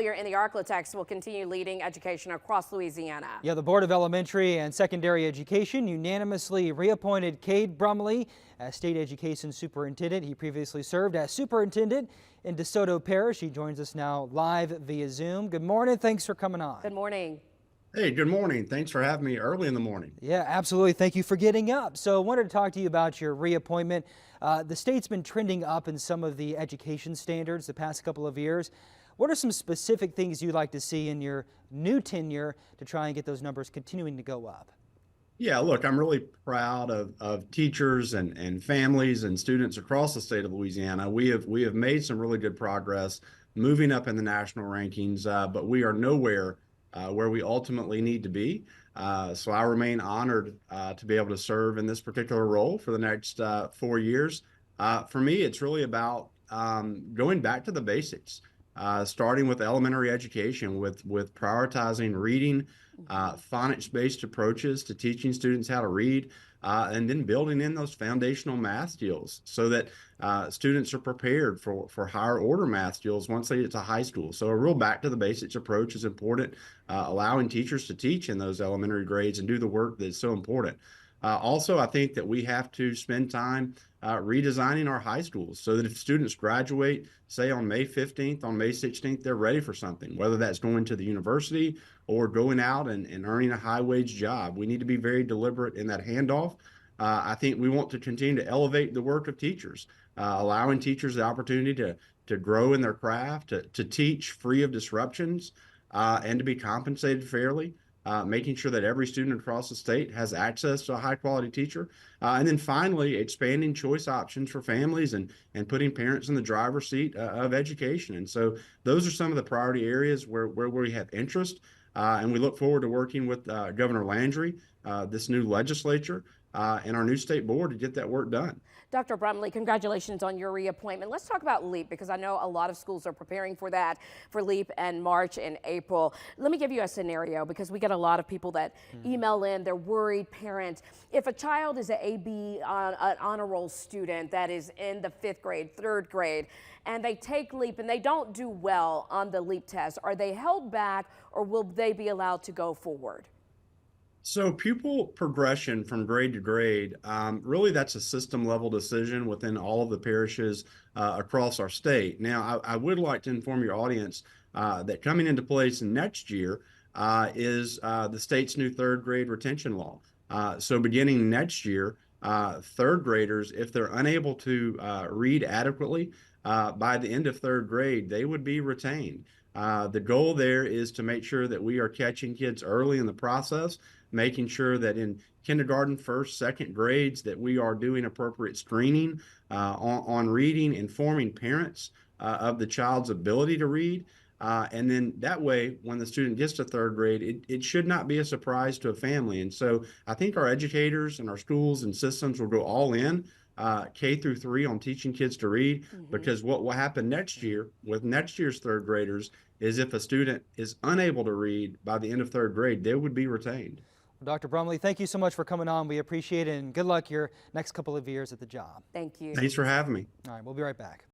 career in the Architects will continue leading education across Louisiana. Yeah, the Board of Elementary and Secondary Education unanimously reappointed Cade Brumley as State Education Superintendent. He previously served as Superintendent in DeSoto Parish. He joins us now live via Zoom. Good morning. Thanks for coming on. Good morning. Hey, good morning. Thanks for having me early in the morning. Yeah, absolutely. Thank you for getting up. So I wanted to talk to you about your reappointment. The state's been trending up in some of the education standards the past couple of years. What are some specific things you'd like to see in your new tenure to try and get those numbers continuing to go up? Yeah, look, I'm really proud of teachers and families and students across the state of Louisiana. We have made some really good progress moving up in the national rankings, but we are nowhere where we ultimately need to be. So I remain honored to be able to serve in this particular role for the next 4 years. For me, it's really about going back to the basics, starting with elementary education, with prioritizing reading, phonics-based approaches to teaching students how to read, and then building in those foundational math skills so that students are prepared for higher order math skills once they get to high school. So a real back to the basics approach is important, allowing teachers to teach in those elementary grades and do the work that's so important. Also, I think that we have to spend time redesigning our high schools so that if students graduate, say on May 15th, on May 16th, they're ready for something, whether that's going to the university or going out and earning a high wage job. We need to be very deliberate in that handoff. I think we want to continue to elevate the work of teachers, allowing teachers the opportunity to grow in their craft, to teach free of disruptions, and to be compensated fairly. Making sure that every student across the state has access to a high quality teacher. And then finally, expanding choice options for families and putting parents in the driver's seat of education. And so those are some of the priority areas where we have interest. And we look forward to working with Governor Landry, this new legislature, and our new state board to get that work done. Dr. Brumley, congratulations on your reappointment. Let's talk about LEAP because I know a lot of schools are preparing for that, for LEAP and March and April. Let me give you a scenario because we get a lot of people that email in, they're worried parents. If a child is an AB, an honor roll student that is in the 5th grade, 3rd grade, and they take LEAP and they don't do well on the LEAP test, are they held back or will they be allowed to go forward? So pupil progression from grade to grade, really that's a system level decision within all of the parishes across our state. Now, I would like to inform your audience that coming into place next year is the state's new 3rd grade retention law. So beginning next year, 3rd graders, if they're unable to read adequately by the end of 3rd grade, they would be retained. The goal there is to make sure that we are catching kids early in the process, making sure that in kindergarten, 1st, 2nd grades, that we are doing appropriate screening on reading, informing parents of the child's ability to read. And then that way, when the student gets to 3rd grade, it should not be a surprise to a family. And so I think our educators and our schools and systems will go all in K through 3 on teaching kids to read, because what will happen next year with next year's 3rd graders is if a student is unable to read by the end of 3rd grade, they would be retained. Well, Dr. Brumley, thank you so much for coming on. We appreciate it, and good luck your next couple of years at the job. Thank you. Thanks for having me. All right, we'll be right back.